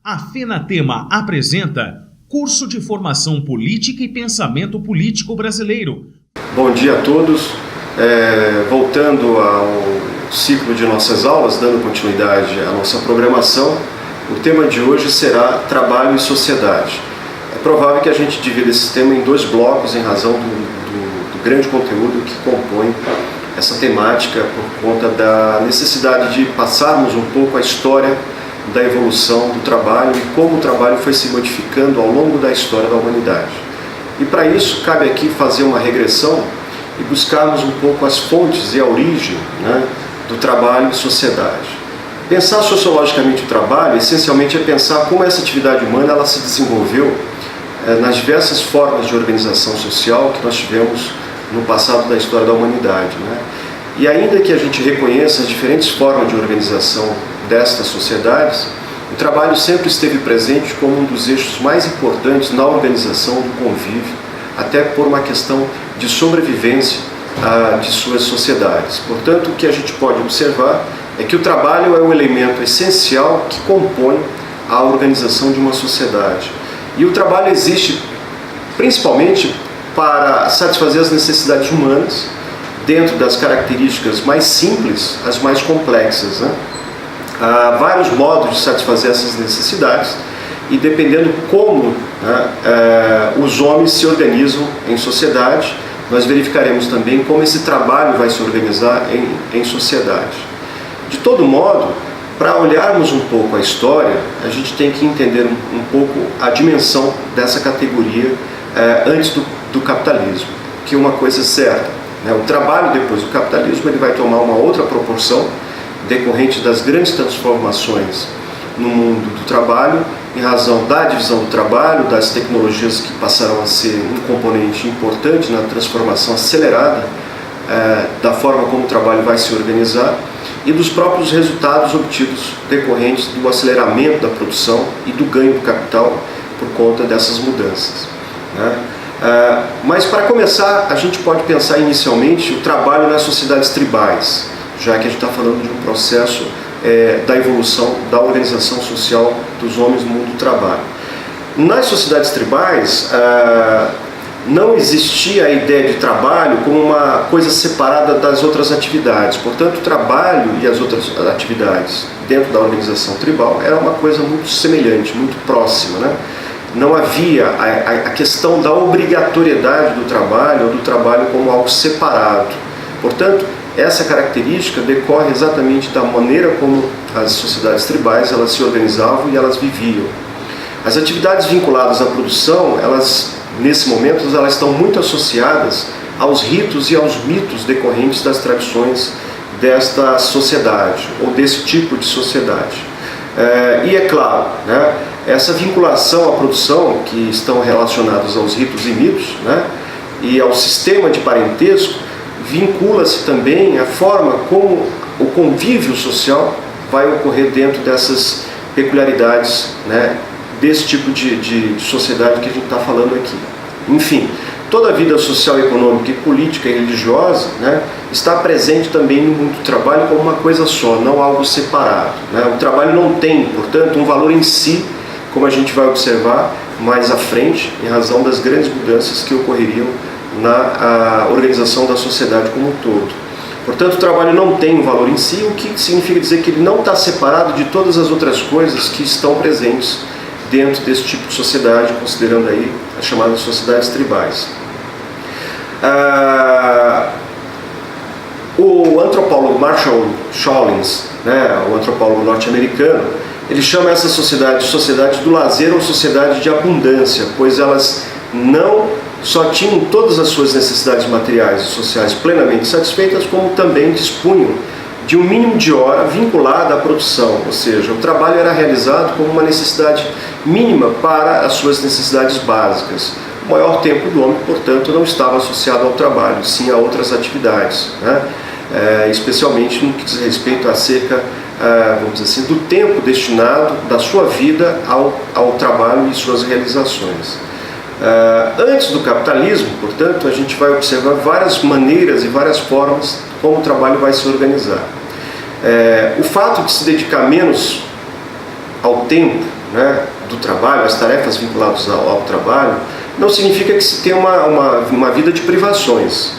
A FENATEMA apresenta Curso de Formação Política e Pensamento Político Brasileiro. Bom dia a todos. Voltando ao ciclo de nossas aulas, dando continuidade à nossa programação, o tema de hoje será Trabalho e Sociedade. É provável que a gente divida esse tema em dois blocos em razão do grande conteúdo que compõe essa temática, por conta da necessidade de passarmos um pouco a história da evolução do trabalho e como o trabalho foi se modificando ao longo da história da humanidade. E para isso cabe aqui fazer uma regressão e buscarmos um pouco as fontes e a origem, do trabalho e sociedade. Pensar sociologicamente o trabalho, essencialmente, é pensar como essa atividade humana ela se desenvolveu nas diversas formas de organização social que nós tivemos no passado da história da humanidade. E ainda que a gente reconheça as diferentes formas de organização destas sociedades, o trabalho sempre esteve presente como um dos eixos mais importantes na organização do convívio, até por uma questão de sobrevivência de suas sociedades. Portanto, o que a gente pode observar é que o trabalho é um elemento essencial que compõe a organização de uma sociedade. E o trabalho existe principalmente para satisfazer as necessidades humanas, dentro das características mais simples às mais complexas. Há vários modos de satisfazer essas necessidades e dependendo como os homens se organizam em sociedade, nós verificaremos também como esse trabalho vai se organizar em sociedade. De todo modo, para olharmos um pouco a história, a gente tem que entender um pouco a dimensão dessa categoria antes do capitalismo, que é uma coisa certa. O trabalho depois do capitalismo ele vai tomar uma outra proporção decorrente das grandes transformações no mundo do trabalho, em razão da divisão do trabalho, das tecnologias que passaram a ser um componente importante na transformação acelerada da forma como o trabalho vai se organizar e dos próprios resultados obtidos decorrentes do aceleramento da produção e do ganho do capital por conta dessas mudanças. Mas para começar, a gente pode pensar inicialmente o trabalho nas sociedades tribais, já que a gente está falando de um processo da evolução da organização social dos homens no mundo do trabalho. Nas sociedades tribais, não existia a ideia de trabalho como uma coisa separada das outras atividades. Portanto, o trabalho e as outras atividades dentro da organização tribal era uma coisa muito semelhante, muito próxima. Não havia a questão da obrigatoriedade do trabalho ou do trabalho como algo separado. Portanto, essa característica decorre exatamente da maneira como as sociedades tribais elas se organizavam e elas viviam. As atividades vinculadas à produção, nesse momento, elas estão muito associadas aos ritos e aos mitos decorrentes das tradições desta sociedade, ou desse tipo de sociedade. E é claro, essa vinculação à produção, que estão relacionados aos ritos e mitos, e ao sistema de parentesco, vincula-se também a forma como o convívio social vai ocorrer dentro dessas peculiaridades, desse tipo de sociedade que a gente está falando aqui. Enfim, toda a vida social, econômica, e política e religiosa está presente também no mundo do trabalho como uma coisa só, não algo separado. O trabalho não tem, portanto, um valor em si, como a gente vai observar mais à frente, em razão das grandes mudanças que ocorreriam na organização da sociedade como um todo. Portanto, o trabalho não tem um valor em si, o que significa dizer que ele não está separado de todas as outras coisas que estão presentes dentro desse tipo de sociedade, considerando aí as chamadas sociedades tribais. O antropólogo Marshall Shawlins, o antropólogo norte-americano, ele chama essa sociedade de sociedade do lazer ou sociedade de abundância, pois elas não só tinham todas as suas necessidades materiais e sociais plenamente satisfeitas, como também dispunham de um mínimo de hora vinculada à produção, ou seja, o trabalho era realizado como uma necessidade mínima para as suas necessidades básicas. O maior tempo do homem, portanto, não estava associado ao trabalho, sim a outras atividades, especialmente no que diz respeito acerca, vamos dizer assim, do tempo destinado da sua vida ao trabalho e suas realizações. Antes do capitalismo, portanto, a gente vai observar várias maneiras e várias formas como o trabalho vai se organizar. O fato de se dedicar menos ao tempo né, do trabalho, as tarefas vinculadas ao trabalho, não significa que se tenha uma vida de privações.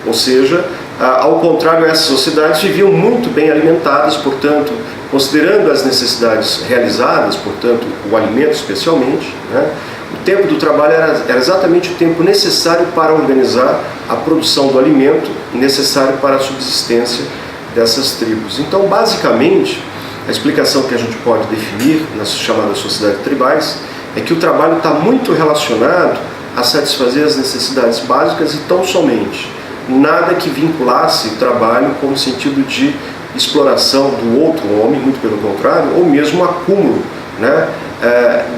Ou seja, ao contrário, essas sociedades viviam muito bem alimentadas, portanto, considerando as necessidades realizadas, portanto, o alimento especialmente, né, o tempo do trabalho era exatamente o tempo necessário para organizar a produção do alimento necessário para a subsistência dessas tribos. Então, basicamente, a explicação que a gente pode definir nas chamadas sociedades tribais é que o trabalho está muito relacionado a satisfazer as necessidades básicas e tão somente. Nada que vinculasse o trabalho com o sentido de exploração do outro homem, muito pelo contrário, ou mesmo acúmulo, né,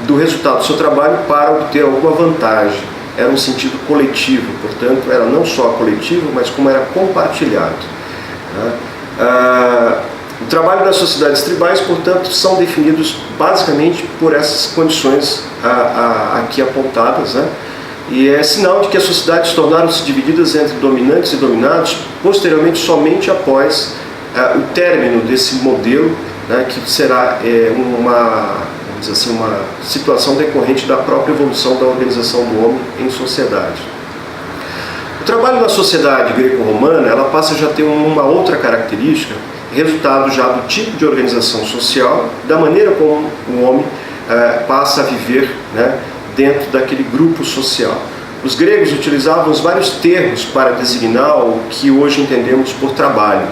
do resultado do seu trabalho para obter alguma vantagem. Era um sentido coletivo, portanto, era não só coletivo, mas como era compartilhado. Né? O trabalho das sociedades tribais, portanto, são definidos basicamente por essas condições aqui apontadas, né? E é sinal de que as sociedades tornaram-se divididas entre dominantes e dominados posteriormente somente após o término desse modelo, né, que será vamos dizer assim, uma situação decorrente da própria evolução da organização do homem em sociedade. O trabalho na sociedade greco-romana, ela passa já a ter uma outra característica, resultado já do tipo de organização social, da maneira como o homem passa a viver, né, dentro daquele grupo social. Os gregos utilizavam os vários termos para designar o que hoje entendemos por trabalho.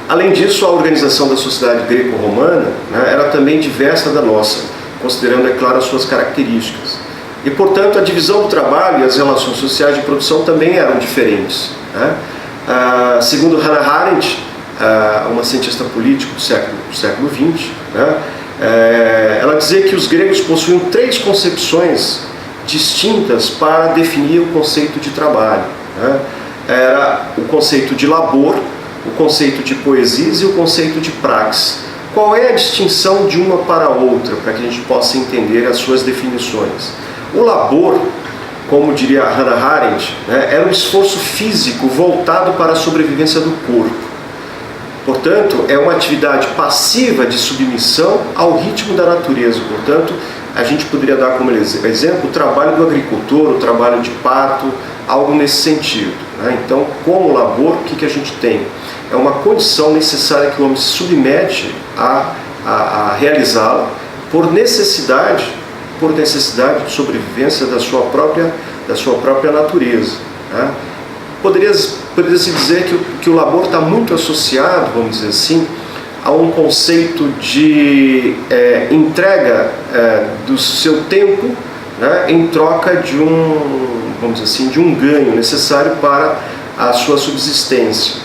Além disso, a organização da sociedade greco-romana, né, era também diversa da nossa, considerando, é claro, as suas características. E, portanto, a divisão do trabalho e as relações sociais de produção também eram diferentes. Né? Segundo Hannah Arendt, uma cientista política do século XX, né, ela dizia que os gregos possuíam 3 concepções distintas para definir o conceito de trabalho. Né? Era o conceito de labor, o conceito de poesis e o conceito de praxis. Qual é a distinção de uma para a outra, para que a gente possa entender as suas definições? O labor, como diria Hannah Arendt, né, era um esforço físico voltado para a sobrevivência do corpo. Portanto, é uma atividade passiva de submissão ao ritmo da natureza. Portanto, a gente poderia dar como exemplo o trabalho do agricultor, o trabalho de parto, algo nesse sentido. Né? Então, como labor, o que a gente tem? É uma condição necessária que o homem se submete a realizá-la por necessidade de sobrevivência da sua própria natureza. Né? Poderia-se dizer que o labor está muito associado, vamos dizer assim, a um conceito de entrega do seu tempo, né, em troca de vamos dizer assim, de um ganho necessário para a sua subsistência.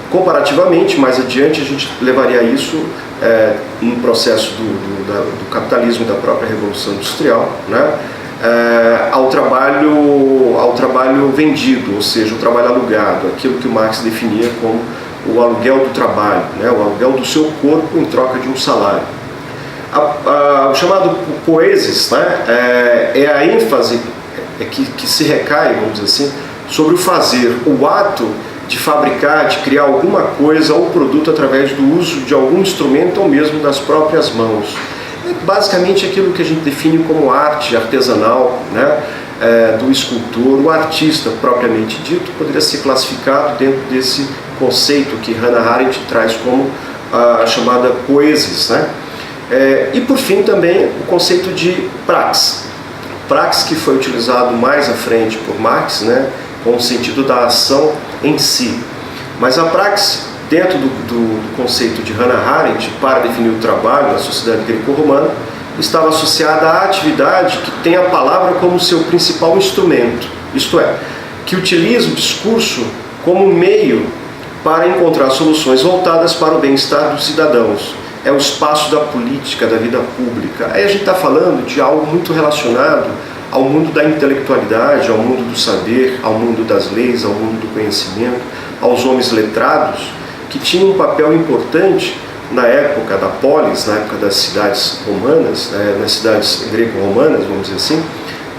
Comparativamente, mais adiante, a gente levaria isso no processo do capitalismo, da própria Revolução Industrial, né, ao trabalho vendido, ou seja, o trabalho alugado, aquilo que o Marx definia como o aluguel do trabalho, né, o aluguel do seu corpo em troca de um salário. O chamado poesis, né, é a ênfase que se recai, vamos dizer assim, sobre o fazer, o ato de fabricar, de criar alguma coisa ou produto através do uso de algum instrumento ou mesmo das próprias mãos. É basicamente aquilo que a gente define como arte artesanal, né, do escultor. O artista propriamente dito poderia ser classificado dentro desse conceito que Hannah Arendt traz como a chamada poesis, né? E por fim também o conceito de praxis. Praxis que foi utilizado mais à frente por Marx, né, com o sentido da ação em si. Mas a praxis, dentro do conceito de Hannah Arendt, para definir o trabalho na sociedade greco-romana, estava associada à atividade que tem a palavra como seu principal instrumento, isto é, que utiliza o discurso como meio para encontrar soluções voltadas para o bem-estar dos cidadãos. É o espaço da política, da vida pública. Aí a gente está falando de algo muito relacionado ao mundo da intelectualidade, ao mundo do saber, ao mundo das leis, ao mundo do conhecimento, aos homens letrados, que tinham um papel importante na época da polis, na época das cidades romanas, nas cidades greco-romanas, vamos dizer assim,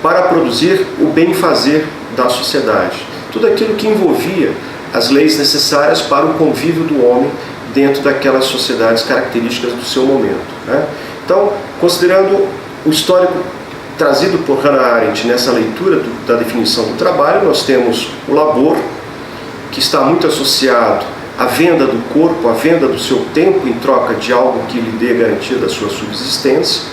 para produzir o bem-fazer da sociedade. Tudo aquilo que envolvia as leis necessárias para o convívio do homem dentro daquelas sociedades características do seu momento. Né? Então, considerando o histórico trazido por Hannah Arendt nessa leitura da definição do trabalho, nós temos o labor, que está muito associado à venda do corpo, à venda do seu tempo em troca de algo que lhe dê garantia da sua subsistência.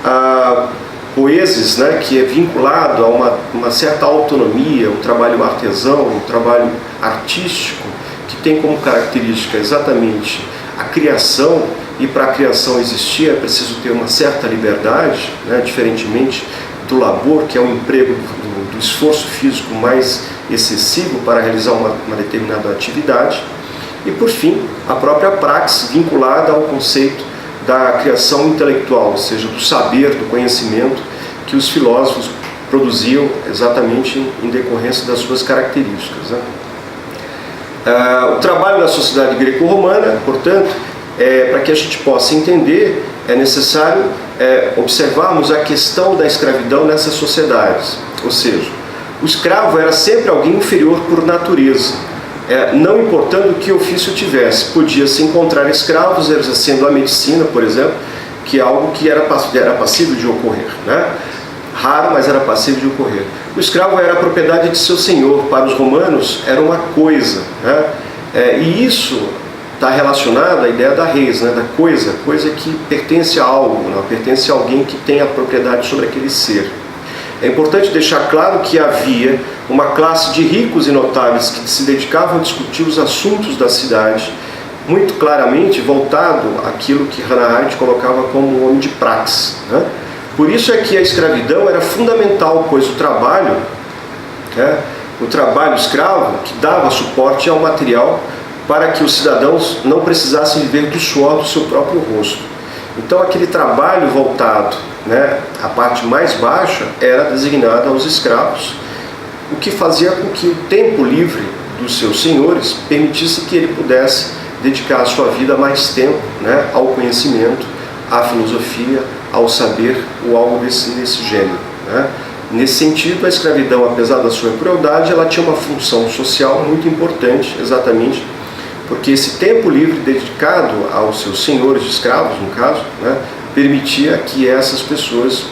A poesis, né, que é vinculado a uma certa autonomia, um trabalho artesão, um trabalho artístico, que tem como característica exatamente a criação, e para a criação existir é preciso ter uma certa liberdade, né, diferentemente do labor, que é um emprego do esforço físico mais excessivo para realizar uma determinada atividade. E, por fim, a própria praxis vinculada ao conceito da criação intelectual, ou seja, do saber, do conhecimento que os filósofos produziam exatamente em decorrência das suas características, né? O trabalho da sociedade greco-romana, portanto, para que a gente possa entender, é necessário observarmos a questão da escravidão nessas sociedades. Ou seja, o escravo era sempre alguém inferior por natureza, não importando que ofício tivesse. Podia-se encontrar escravos exercendo a medicina, por exemplo, que é algo que era passível de ocorrer, né? Raro, mas era passível de ocorrer. O escravo era a propriedade de seu senhor. Para os romanos era uma coisa, né? E isso está relacionado à ideia da res, né? Da coisa que pertence a algo, né? Pertence a alguém que tem a propriedade sobre aquele ser. É importante deixar claro que havia uma classe de ricos e notáveis que se dedicavam a discutir os assuntos da cidade, muito claramente voltado àquilo que Hannah Arendt colocava como um homem de praxis, né? Por isso é que a escravidão era fundamental, pois o trabalho escravo, que dava suporte ao material para que os cidadãos não precisassem viver do suor do seu próprio rosto. Então aquele trabalho voltado, né, à parte mais baixa era designado aos escravos, o que fazia com que o tempo livre dos seus senhores permitisse que ele pudesse dedicar a sua vida mais tempo, né, ao conhecimento, à filosofia, ao saber ou algo desse gênero, né? Nesse sentido, a escravidão, apesar da sua crueldade, ela tinha uma função social muito importante, exatamente porque esse tempo livre dedicado aos seus senhores de escravos, no caso, né, permitia que essas pessoas,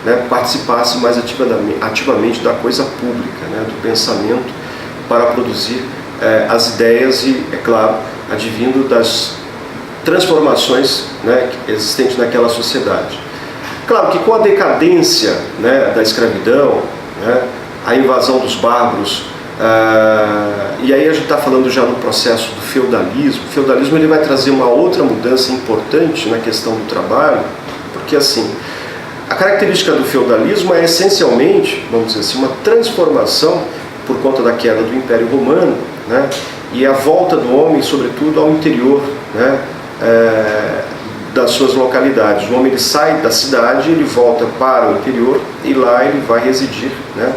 né, participassem mais ativamente da coisa pública, né, do pensamento, para produzir as ideias e, é claro, advindo das transformações, né, existentes naquela sociedade. Claro que com a decadência, né, da escravidão, né, a invasão dos bárbaros, e aí a gente está falando já no processo do feudalismo. O feudalismo ele vai trazer uma outra mudança importante na questão do trabalho, porque assim, a característica do feudalismo é essencialmente, vamos dizer assim, uma transformação por conta da queda do Império Romano, né, e a volta do homem, sobretudo, ao interior, né, das suas localidades. O homem ele sai da cidade, ele volta para o interior e lá ele vai residir, né,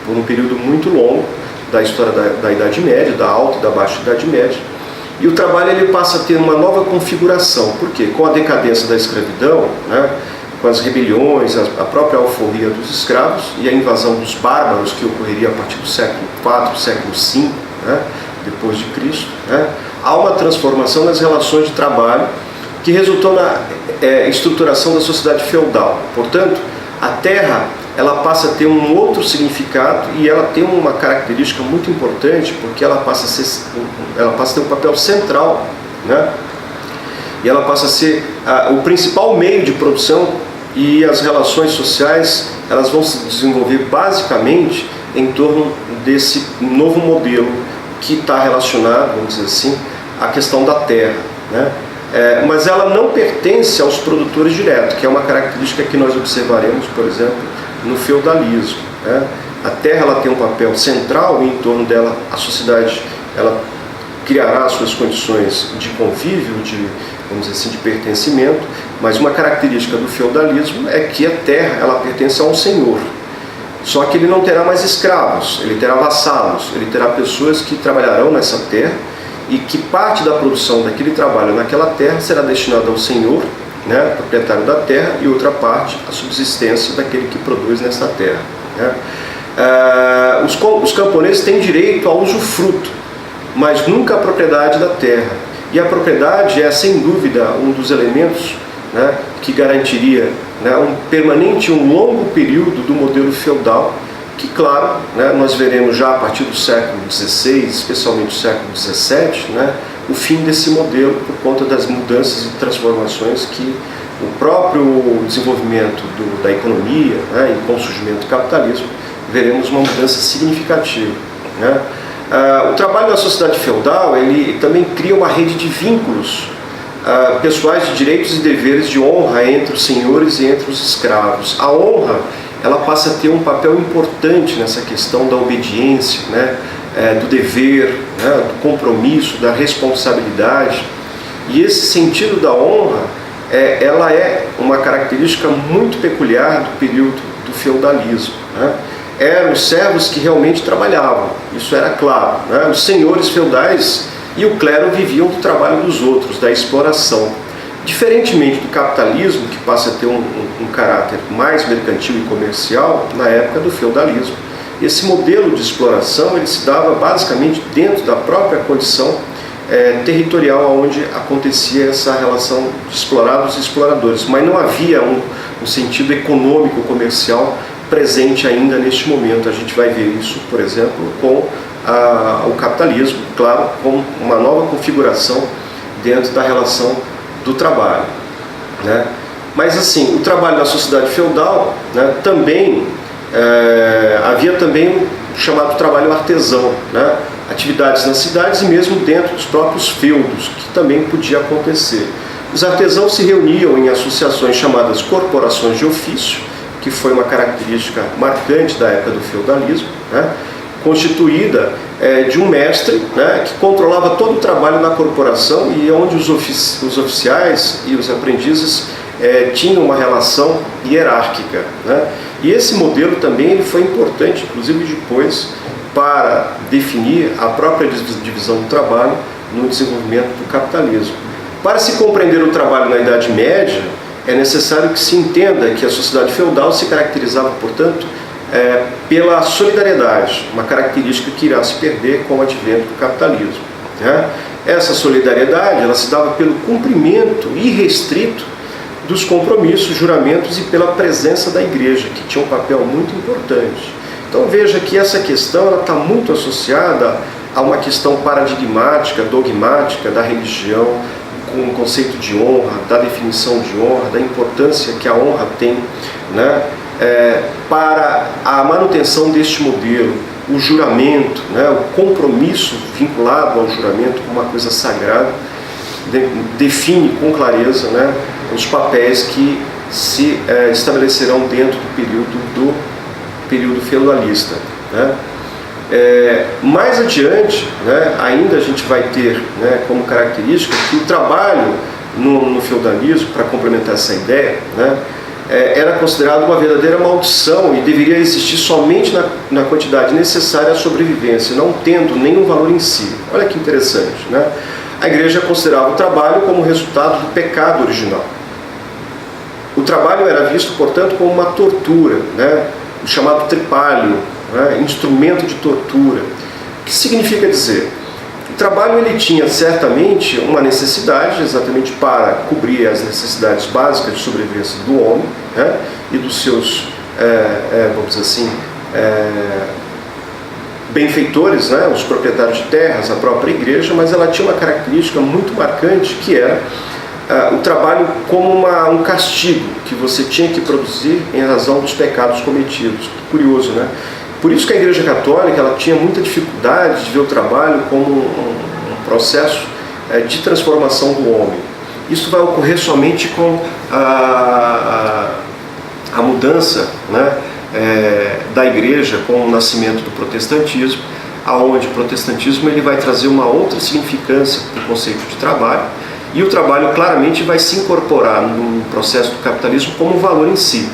por um período muito longo da história da Idade Média, da Alta e da Baixa Idade Média. E o trabalho ele passa a ter uma nova configuração. Por quê? Com a decadência da escravidão, né, com as rebeliões, a própria alforria dos escravos e a invasão dos bárbaros, que ocorreria a partir do século IV, século V, né, depois de Cristo, né, há uma transformação nas relações de trabalho que resultou na estruturação da sociedade feudal. Portanto, a terra ela passa a ter um outro significado e ela tem uma característica muito importante, porque ela passa a ter um papel central, né? E ela passa a ser o principal meio de produção, e as relações sociais elas vão se desenvolver basicamente em torno desse novo modelo que está relacionado, vamos dizer assim, à questão da terra, né? Mas ela não pertence aos produtores diretos, que é uma característica que nós observaremos, por exemplo, no feudalismo, né? A terra ela tem um papel central e em torno dela a sociedade ela criará suas condições de convívio, vamos dizer assim, de pertencimento, mas uma característica do feudalismo é que a terra ela pertence a um senhor. Só que ele não terá mais escravos, ele terá vassalos, ele terá pessoas que trabalharão nessa terra e que parte da produção daquele trabalho naquela terra será destinada ao senhor, né, proprietário da terra, e outra parte à subsistência daquele que produz nessa terra, né? Os camponeses têm direito ao usufruto, mas nunca a propriedade da terra. E a propriedade é, sem dúvida, um dos elementos, né, que garantiria né, um permanente, um longo período do modelo feudal, que, claro, né, nós veremos já a partir do século XVI, especialmente do século XVII, né, o fim desse modelo por conta das mudanças e transformações que o próprio desenvolvimento da economia, né, e com o surgimento do capitalismo, veremos uma mudança significativa, né. O trabalho da sociedade feudal, ele também cria uma rede de vínculos pessoais de direitos e deveres de honra entre os senhores e entre os escravos. A honra, ela passa a ter um papel importante nessa questão da obediência, né, do dever, né, do compromisso, da responsabilidade. E esse sentido da honra, ela é uma característica muito peculiar do período do feudalismo, né. Eram os servos que realmente trabalhavam, isso era claro, né? Os senhores feudais e o clero viviam do trabalho dos outros, da exploração. Diferentemente do capitalismo, que passa a ter um caráter mais mercantil e comercial, na época do feudalismo, esse modelo de exploração ele se dava basicamente dentro da própria condição territorial onde acontecia essa relação de explorados e exploradores, mas não havia um sentido econômico comercial presente ainda neste momento. A gente vai ver isso, por exemplo, com o capitalismo, claro, com uma nova configuração dentro da relação do trabalho, né? Mas assim, o trabalho da sociedade feudal, né, também havia também o chamado trabalho artesão, né? Atividades nas cidades e mesmo dentro dos próprios feudos, que também podia acontecer. Os artesãos se reuniam em associações chamadas corporações de ofício, que foi uma característica marcante da época do feudalismo, né, constituída de um mestre, né, que controlava todo o trabalho na corporação e onde os oficiais e os aprendizes tinham uma relação hierárquica, né. E esse modelo também ele foi importante, inclusive depois, para definir a própria divisão do trabalho no desenvolvimento do capitalismo. Para se compreender o trabalho na Idade Média, é necessário que se entenda que a sociedade feudal se caracterizava, portanto, pela solidariedade, uma característica que irá se perder com o advento do capitalismo, né? Essa solidariedade ela se dava pelo cumprimento irrestrito dos compromissos, juramentos e pela presença da igreja, que tinha um papel muito importante. Então veja que essa questão está muito associada a uma questão paradigmática, dogmática da religião, com o conceito de honra, da definição de honra, da importância que a honra tem, né, para a manutenção deste modelo, o juramento, né, o compromisso vinculado ao juramento como uma coisa sagrada, define com clareza, né, os papéis que se estabelecerão dentro do período feudalista, né. Mais adiante, né, ainda a gente vai ter, né, como característica que o trabalho no feudalismo, para complementar essa ideia, né, era considerado uma verdadeira maldição e deveria existir somente na quantidade necessária à sobrevivência, não tendo nenhum valor em si. Olha que interessante, né? A igreja considerava o trabalho como resultado do pecado original. O trabalho era visto, portanto, como uma tortura, né, o chamado tripalho, né, instrumento de tortura. O que significa dizer? O trabalho ele tinha certamente uma necessidade, exatamente para cobrir as necessidades básicas de sobrevivência do homem, né, e dos seus, vamos dizer assim, benfeitores, né, os proprietários de terras, a própria igreja, mas ela tinha uma característica muito marcante, que era o trabalho como um castigo que você tinha que produzir em razão dos pecados cometidos. Curioso, né? Por isso que a Igreja Católica ela tinha muita dificuldade de ver o trabalho como um processo de transformação do homem. Isso vai ocorrer somente com a mudança, né, da Igreja, com o nascimento do protestantismo, aonde o protestantismo ele vai trazer uma outra significância para o conceito de trabalho, e o trabalho claramente vai se incorporar no processo do capitalismo como um valor em si,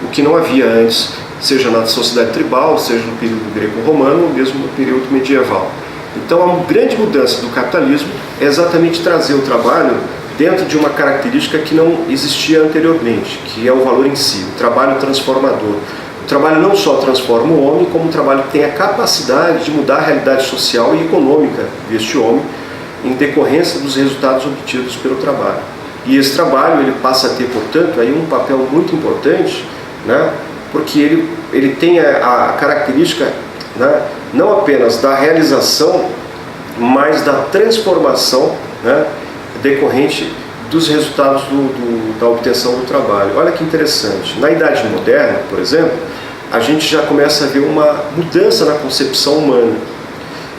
o que não havia antes, seja na sociedade tribal, seja no período greco-romano ou mesmo no período medieval. Então a grande mudança do capitalismo é exatamente trazer o trabalho dentro de uma característica que não existia anteriormente, que é o valor em si, o trabalho transformador. O trabalho não só transforma o homem, como o trabalho tem a capacidade de mudar a realidade social e econômica deste homem em decorrência dos resultados obtidos pelo trabalho. E esse trabalho ele passa a ter, portanto, aí um papel muito importante, né, porque ele tem a característica, né, não apenas da realização, mas da transformação, né, decorrente dos resultados da obtenção do trabalho. Olha que interessante. Na Idade Moderna, por exemplo, a gente já começa a ver uma mudança na concepção humana.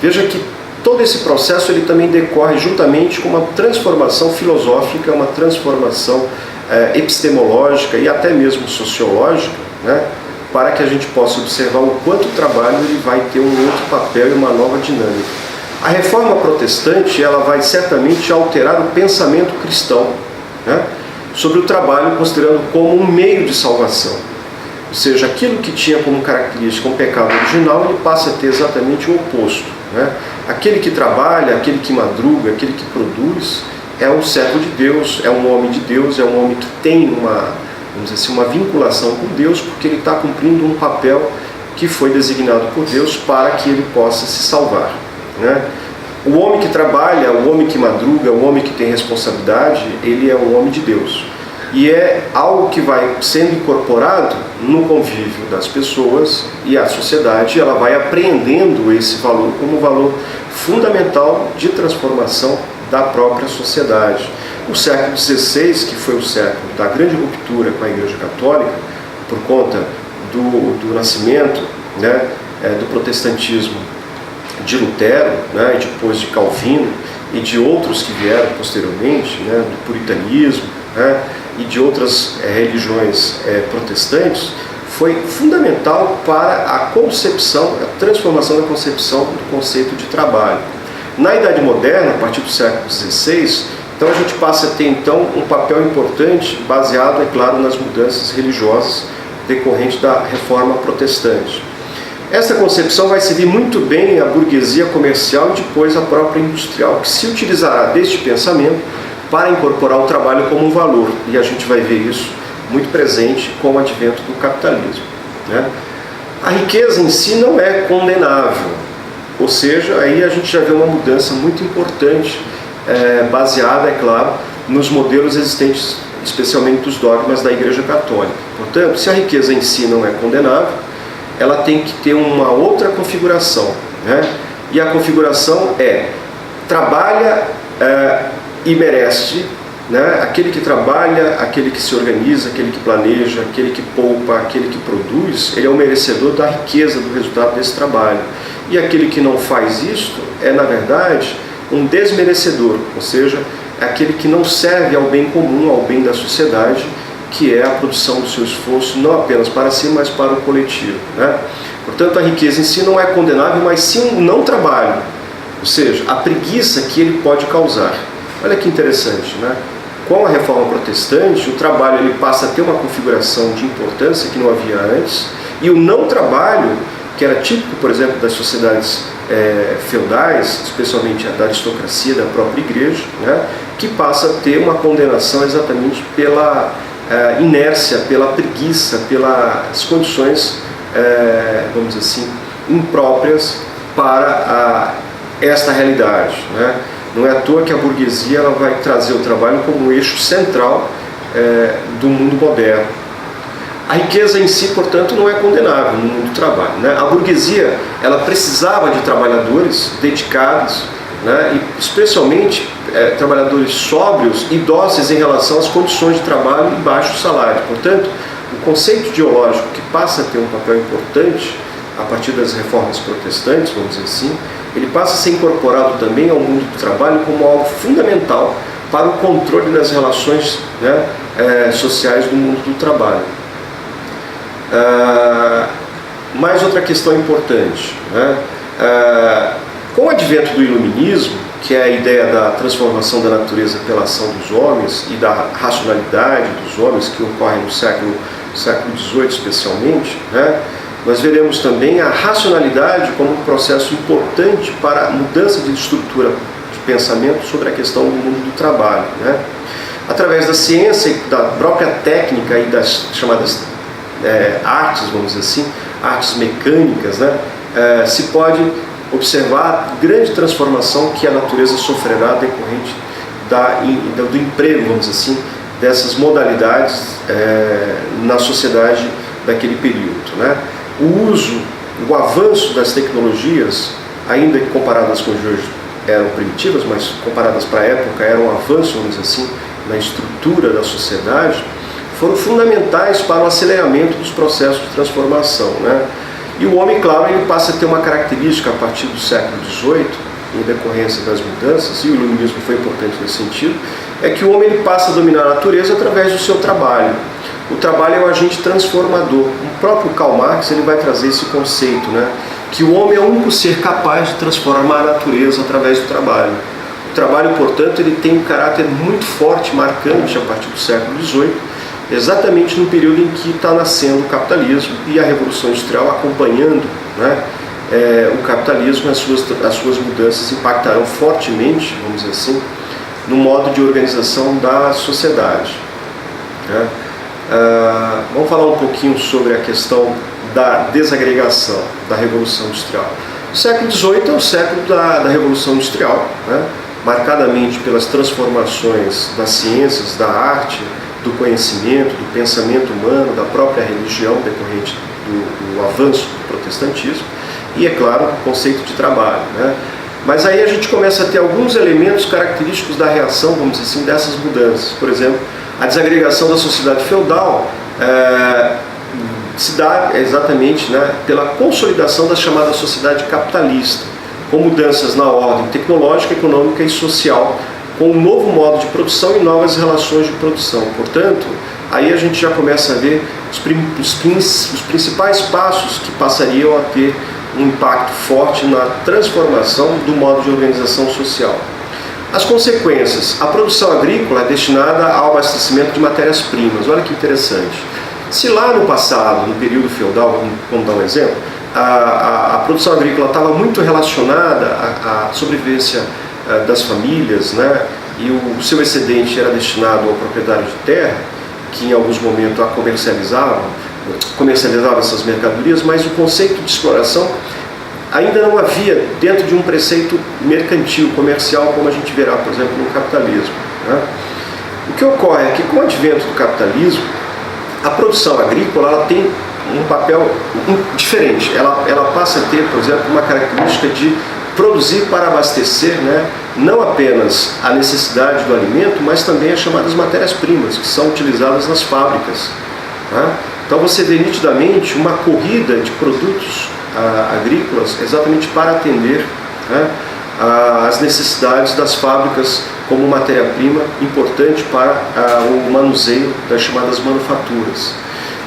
Veja que todo esse processo ele também decorre juntamente com uma transformação filosófica, uma transformação epistemológica e até mesmo sociológica, né, para que a gente possa observar o quanto o trabalho ele vai ter um outro papel e uma nova dinâmica. A reforma protestante ela vai certamente alterar o pensamento cristão, né, sobre o trabalho, considerando como um meio de salvação. Ou seja, aquilo que tinha como característica um pecado original, ele passa a ter exatamente o oposto, né? Aquele que trabalha, aquele que madruga, aquele que produz, é um servo de Deus, é um homem de Deus, é um homem que tem vamos dizer assim, uma vinculação com Deus, porque ele está cumprindo um papel que foi designado por Deus para que ele possa se salvar, né? O homem que trabalha, o homem que madruga, o homem que tem responsabilidade, ele é um homem de Deus. E é algo que vai sendo incorporado no convívio das pessoas, e a sociedade ela vai apreendendo esse valor como um valor fundamental de transformação da própria sociedade. O século XVI, que foi o século da grande ruptura com a Igreja Católica, por conta do nascimento, né, do protestantismo de Lutero, né, e depois de Calvino e de outros que vieram posteriormente, né, do puritanismo, né, e de outras religiões protestantes, foi fundamental para a concepção, a transformação da concepção do conceito de trabalho. Na Idade Moderna, a partir do século XVI, então a gente passa a ter então um papel importante, baseado, é claro, nas mudanças religiosas decorrentes da Reforma Protestante. Essa concepção vai servir muito bem à burguesia comercial e depois à própria industrial, que se utilizará deste pensamento para incorporar o trabalho como um valor. E a gente vai ver isso muito presente com o advento do capitalismo, né? A riqueza em si não é condenável, ou seja, aí a gente já vê uma mudança muito importante, baseada, é claro, nos modelos existentes, especialmente dos dogmas da Igreja Católica. Portanto, se a riqueza em si não é condenável, ela tem que ter uma outra configuração, né? E a configuração trabalha e merece, né? Aquele que trabalha, aquele que se organiza, aquele que planeja, aquele que poupa, aquele que produz, ele é o merecedor da riqueza do resultado desse trabalho. E aquele que não faz isso na verdade, um desmerecedor, ou seja, é aquele que não serve ao bem comum, ao bem da sociedade, que é a produção do seu esforço, não apenas para si, mas para o coletivo, né? Portanto, a riqueza em si não é condenável, mas sim um não trabalho, ou seja, a preguiça que ele pode causar. Olha que interessante, né? Com a Reforma Protestante, o trabalho ele passa a ter uma configuração de importância que não havia antes, e o não trabalho, que era típico, por exemplo, das sociedades feudais, especialmente da aristocracia da própria igreja, né, que passa a ter uma condenação exatamente pela inércia, pela preguiça, pelas condições, vamos dizer assim, impróprias para esta realidade, né? Não é à toa que a burguesia ela vai trazer o trabalho como um eixo central do mundo moderno. A riqueza em si, portanto, não é condenável no mundo do trabalho, né? A burguesia ela precisava de trabalhadores dedicados, né? E especialmente trabalhadores sóbrios e dóceis em relação às condições de trabalho e baixo salário. Portanto, o conceito ideológico que passa a ter um papel importante a partir das reformas protestantes, vamos dizer assim, ele passa a ser incorporado também ao mundo do trabalho como algo fundamental para o controle das relações, né, sociais do mundo do trabalho. Mais outra questão importante, né? Com o advento do iluminismo, que é a ideia da transformação da natureza pela ação dos homens e da racionalidade dos homens, que ocorre no século XVIII especialmente, né? Nós veremos também a racionalidade como um processo importante para a mudança de estrutura de pensamento sobre a questão do mundo do trabalho, né? Através da ciência e da própria técnica e das chamadas artes, vamos dizer assim, artes mecânicas, né? Se pode observar a grande transformação que a natureza sofrerá decorrente do emprego, vamos dizer assim, dessas modalidades na sociedade daquele período, né? O avanço das tecnologias, ainda que comparadas com os de hoje eram primitivas, mas comparadas para a época eram um avanço, vamos dizer assim, na estrutura da sociedade, foram fundamentais para o aceleramento dos processos de transformação, né? E o homem, claro, ele passa a ter uma característica a partir do século XVIII, em decorrência das mudanças, e o iluminismo foi importante nesse sentido, é que o homem ele passa a dominar a natureza através do seu trabalho. O trabalho é um agente transformador. O próprio Karl Marx ele vai trazer esse conceito, né? Que o homem é o único ser capaz de transformar a natureza através do trabalho. O trabalho, portanto, ele tem um caráter muito forte, marcante a partir do século XVIII, exatamente no período em que está nascendo o capitalismo e a Revolução Industrial acompanhando, né, o capitalismo, as suas mudanças impactarão fortemente, vamos dizer assim, no modo de organização da sociedade, né? Vamos falar um pouquinho sobre a questão da desagregação da Revolução Industrial. O século XVIII é o século da Revolução Industrial, né? Marcadamente pelas transformações das ciências, da arte, do conhecimento, do pensamento humano, da própria religião decorrente do avanço do protestantismo e, é claro, o conceito de trabalho, né? Mas aí a gente começa a ter alguns elementos característicos da reação, vamos dizer assim, dessas mudanças. Por exemplo, a desagregação da sociedade feudal se dá exatamente, né, pela consolidação da chamada sociedade capitalista, com mudanças na ordem tecnológica, econômica e social, com um novo modo de produção e novas relações de produção. Portanto, aí a gente já começa a ver os principais passos que passariam a ter um impacto forte na transformação do modo de organização social. As consequências. A produção agrícola é destinada ao abastecimento de matérias-primas. Olha que interessante. Se lá no passado, no período feudal, vamos dar um exemplo, a produção agrícola estava muito relacionada à sobrevivência das famílias, né? E o seu excedente era destinado ao proprietário de terra, que em alguns momentos comercializava essas mercadorias, mas o conceito de exploração ainda não havia dentro de um preceito mercantil, comercial, como a gente verá, por exemplo, no capitalismo, né? O que ocorre é que, com o advento do capitalismo, a produção agrícola ela tem um papel diferente. Ela passa a ter, por exemplo, uma característica de produzir para abastecer, né, não apenas a necessidade do alimento, mas também as chamadas matérias-primas, que são utilizadas nas fábricas, né? Então você vê nitidamente uma corrida de produtos agrícolas exatamente para atender, né, as necessidades das fábricas como matéria-prima importante para o manuseio das chamadas manufaturas.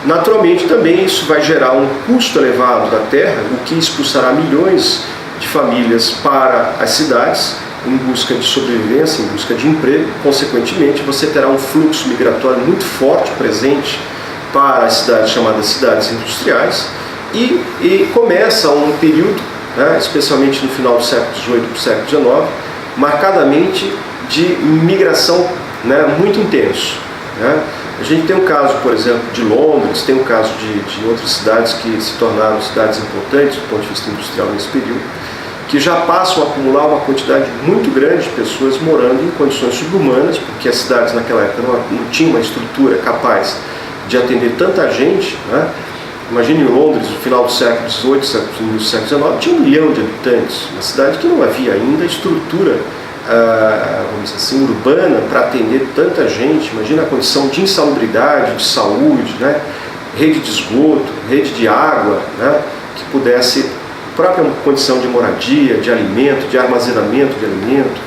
Naturalmente também isso vai gerar um custo elevado da terra, o que expulsará milhões de famílias para as cidades em busca de sobrevivência, em busca de emprego. Consequentemente, você terá um fluxo migratório muito forte presente para as cidades chamadas cidades industriais e começa um período, né, especialmente no final do século XVIII para o século XIX, marcadamente de migração, né, muito intenso, né? A gente tem um caso, por exemplo, de Londres, tem um caso de outras cidades que se tornaram cidades importantes do ponto de vista industrial nesse período, que já passam a acumular uma quantidade muito grande de pessoas morando em condições subhumanas, porque as cidades naquela época não tinham uma estrutura capaz de atender tanta gente, né? Imagine em Londres, no final do século XVIII, no século XIX, tinha 1 milhão de habitantes, uma cidade que não havia ainda estrutura, vamos dizer assim, urbana para atender tanta gente. Imagina a condição de insalubridade, de saúde, né? Rede de esgoto, rede de água, né? Que pudesse, própria condição de moradia, de alimento, de armazenamento de alimento,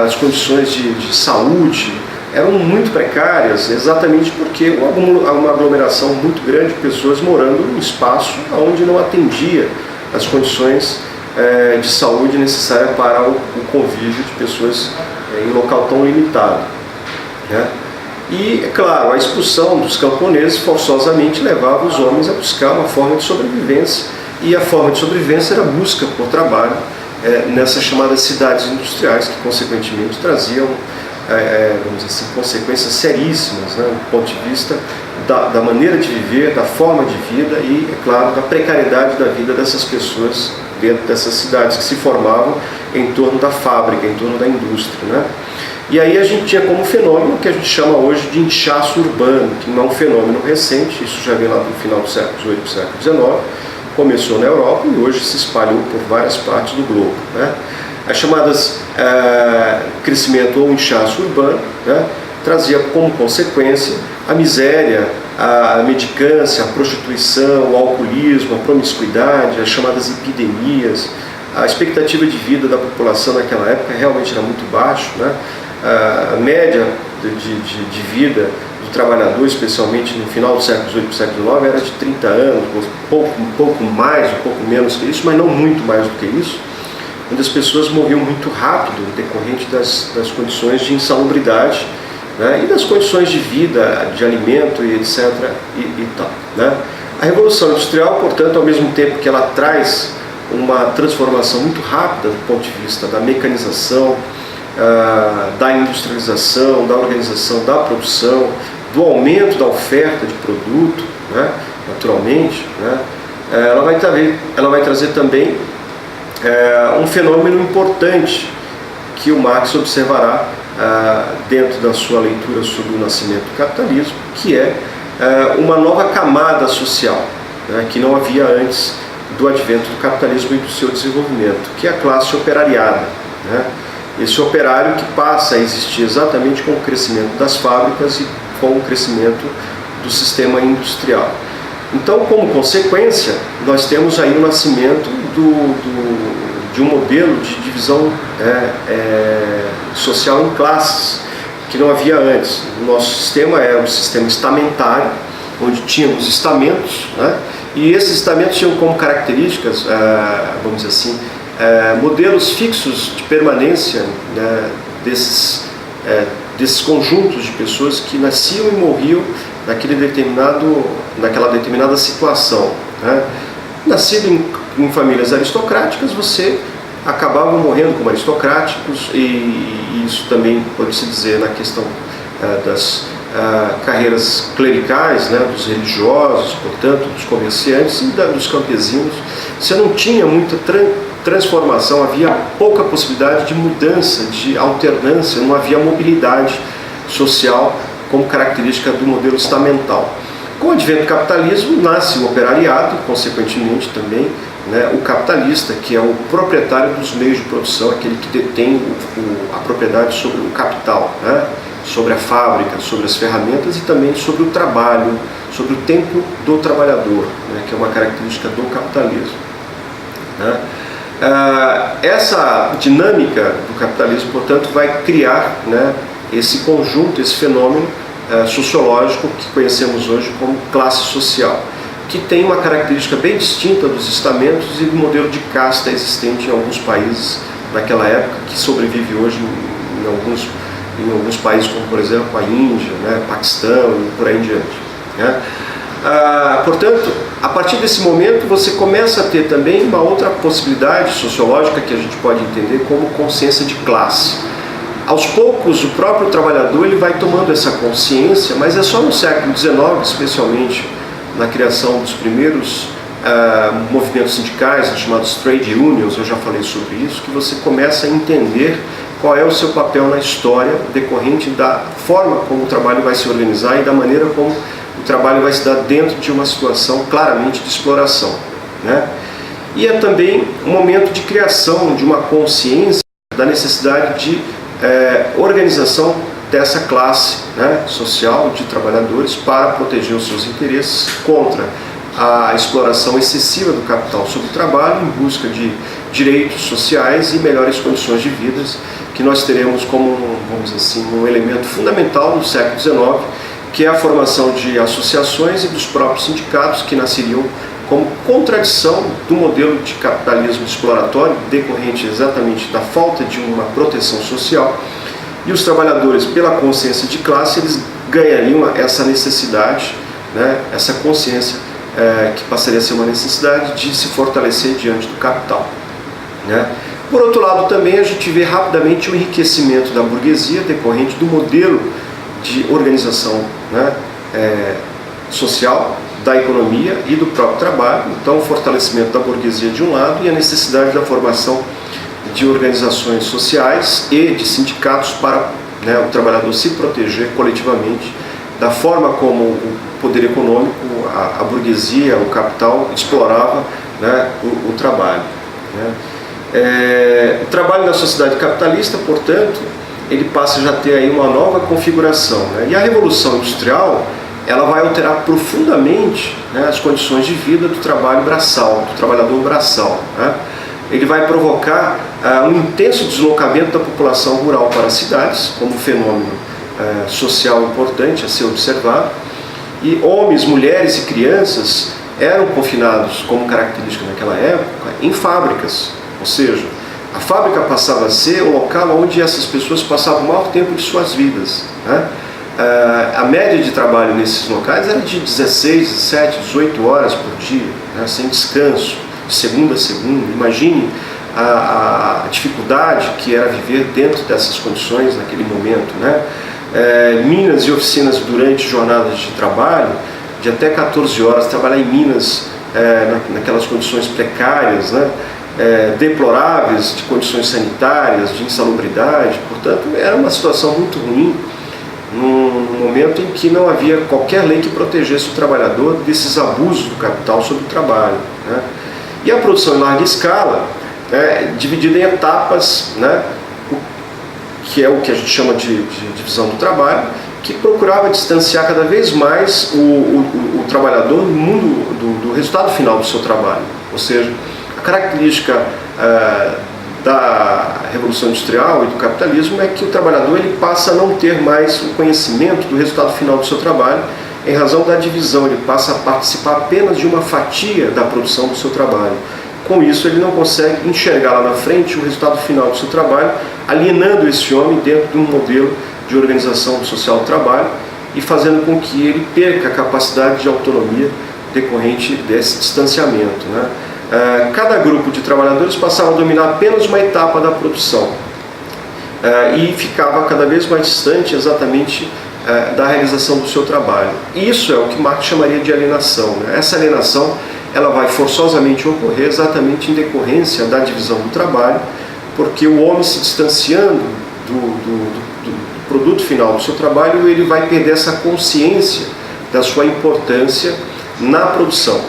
as condições de saúde eram muito precárias, exatamente porque uma aglomeração muito grande de pessoas morando num espaço onde não atendia as condições de saúde necessária para o convívio de pessoas em local tão limitado, né? E, é claro, a expulsão dos camponeses forçosamente levava os homens a buscar uma forma de sobrevivência, e a forma de sobrevivência era a busca por trabalho nessas chamadas cidades industriais, que consequentemente traziam, vamos dizer assim, consequências seríssimas, né, do ponto de vista da maneira de viver, da forma de vida e, é claro, da precariedade da vida dessas pessoas dentro dessas cidades que se formavam em torno da fábrica, em torno da indústria, né? E aí a gente tinha como fenômeno que a gente chama hoje de inchaço urbano, que não é um fenômeno recente, isso já vem lá do final do século XVIII, do século XIX, começou na Europa e hoje se espalhou por várias partes do globo, né? As chamadas crescimento ou inchaço urbano, né, trazia como consequência a miséria, a mendicância, a prostituição, o alcoolismo, a promiscuidade, as chamadas epidemias. A expectativa de vida da população naquela época realmente era muito baixa, né? A média de vida do trabalhador, especialmente no final do século XVIII e século XIX, era de 30 anos, um pouco mais, um pouco menos que isso, mas não muito mais do que isso, onde as pessoas morriam muito rápido, decorrente das condições de insalubridade, né, e das condições de vida, de alimento e etc. e tal, né? A Revolução Industrial, portanto, ao mesmo tempo que ela traz uma transformação muito rápida do ponto de vista da mecanização, da industrialização, da organização da produção, do aumento da oferta de produto, né, naturalmente, né, ela vai trazer também um fenômeno importante que o Marx observará dentro da sua leitura sobre o nascimento do capitalismo, que é uma nova camada social, né, que não havia antes do advento do capitalismo e do seu desenvolvimento, que é a classe operariada, né? Esse operário que passa a existir exatamente com o crescimento das fábricas e com o crescimento do sistema industrial. Então, como consequência, nós temos aí o nascimento de um modelo de divisão social em classes, que não havia antes. O nosso sistema era um sistema estamentário, onde tínhamos estamentos, né? E esses estamentos tinham como características, vamos dizer assim, modelos fixos de permanência, né, desses conjuntos de pessoas que nasciam e morriam naquela determinada situação, né? Nascido em famílias aristocráticas, você acabava morrendo como aristocráticos, e isso também pode-se dizer na questão das carreiras clericais, né, dos religiosos, portanto, dos comerciantes e dos campesinos. Você não tinha muita transformação, havia pouca possibilidade de mudança, de alternância, não havia mobilidade social como característica do modelo estamental. Com o advento do capitalismo, nasce o operariado, consequentemente também, né, o capitalista, que é o proprietário dos meios de produção, aquele que detém a propriedade sobre o capital, né, sobre a fábrica, sobre as ferramentas e também sobre o trabalho, sobre o tempo do trabalhador, né, que é uma característica do capitalismo, né? Essa dinâmica do capitalismo, portanto, vai criar, né, esse conjunto, esse fenômeno sociológico que conhecemos hoje como classe social, que tem uma característica bem distinta dos estamentos e do modelo de casta existente em alguns países daquela época, que sobrevive hoje em alguns países, como por exemplo a Índia, né, Paquistão e por aí em diante, né? Portanto, a partir desse momento você começa a ter também uma outra possibilidade sociológica que a gente pode entender como consciência de classe. Aos poucos, o próprio trabalhador ele vai tomando essa consciência, mas é só no século XIX, especialmente na criação dos primeiros movimentos sindicais, os chamados trade unions, eu já falei sobre isso, que você começa a entender qual é o seu papel na história decorrente da forma como o trabalho vai se organizar e da maneira como o trabalho vai se dar dentro de uma situação claramente de exploração, né? E é também um momento de criação de uma consciência da necessidade de organização dessa classe, né, social de trabalhadores para proteger os seus interesses contra a exploração excessiva do capital sobre o trabalho, em busca de direitos sociais e melhores condições de vida, que nós teremos como, vamos dizer assim, um elemento fundamental no século XIX, que é a formação de associações e dos próprios sindicatos, que nasceriam como contradição do modelo de capitalismo exploratório, decorrente exatamente da falta de uma proteção social, e os trabalhadores, pela consciência de classe, eles ganhariam essa necessidade, né, essa consciência que passaria a ser uma necessidade de se fortalecer diante do capital, né? Por outro lado, também a gente vê rapidamente o enriquecimento da burguesia decorrente do modelo de organização, né, social, da economia e do próprio trabalho. Então, o fortalecimento da burguesia de um lado e a necessidade da formação de organizações sociais e de sindicatos para, né, o trabalhador se proteger coletivamente da forma como o poder econômico, a burguesia, o capital explorava, né, o trabalho. Né. O trabalho na sociedade capitalista, portanto, ele passa já a ter aí uma nova configuração. Né. E a Revolução Industrial, ela vai alterar profundamente, né, as condições de vida do trabalho braçal, do trabalhador braçal. Né. Ele vai provocar um intenso deslocamento da população rural para as cidades, como fenômeno social importante a ser observado, e homens, mulheres e crianças eram confinados, como característica naquela época, em fábricas, ou seja, a fábrica passava a ser o local onde essas pessoas passavam o maior tempo de suas vidas. Né? A média de trabalho nesses locais era de 16, 17, 18 horas por dia, né? Sem descanso, de segunda a segunda. Imagine a dificuldade que era viver dentro dessas condições naquele momento. Né? Minas e oficinas durante jornadas de trabalho, de até 14 horas, trabalhar em minas naquelas condições precárias, né? Deploráveis, de condições sanitárias, de insalubridade. Portanto, era uma situação muito ruim, num momento em que não havia qualquer lei que protegesse o trabalhador desses abusos do capital sobre o trabalho. Né? E a produção em larga escala, dividida em etapas, né? Que é o que a gente chama de divisão do trabalho, que procurava distanciar cada vez mais o trabalhador do mundo do resultado final do seu trabalho. Ou seja, a característica da Revolução Industrial e do capitalismo é que o trabalhador ele passa a não ter mais o conhecimento do resultado final do seu trabalho, em razão da divisão, ele passa a participar apenas de uma fatia da produção do seu trabalho. Com isso, ele não consegue enxergar lá na frente o resultado final do seu trabalho, alienando esse homem dentro de um modelo de organização social do trabalho e fazendo com que ele perca a capacidade de autonomia decorrente desse distanciamento. Né? Cada grupo de trabalhadores passava a dominar apenas uma etapa da produção e ficava cada vez mais distante exatamente da realização do seu trabalho. Isso é o que Marx chamaria de alienação. Né? Essa alienação ela vai forçosamente ocorrer exatamente em decorrência da divisão do trabalho, porque o homem se distanciando do produto final do seu trabalho, ele vai perder essa consciência da sua importância na produção.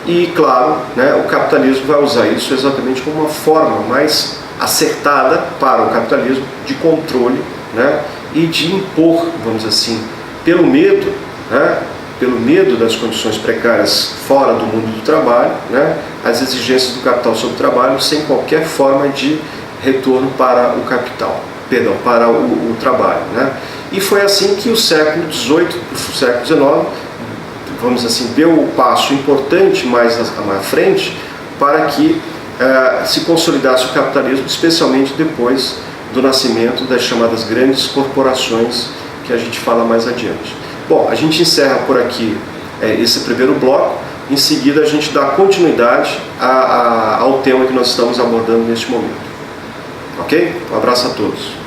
E, claro, né, o capitalismo vai usar isso exatamente como uma forma mais acertada para o capitalismo de controle, né, e de impor, vamos dizer assim, pelo medo, né, pelo medo das condições precárias fora do mundo do trabalho, né, as exigências do capital sobre o trabalho, sem qualquer forma de retorno para o capital, perdão, para o trabalho. Né. E foi assim que o século XVIII, o século XIX, vamos dizer assim, deu o passo importante mais à frente para que se consolidasse o capitalismo, especialmente depois do nascimento das chamadas grandes corporações, que a gente fala mais adiante. Bom, a gente encerra por aqui esse primeiro bloco, em seguida a gente dá continuidade ao tema que nós estamos abordando neste momento. Ok? Um abraço a todos.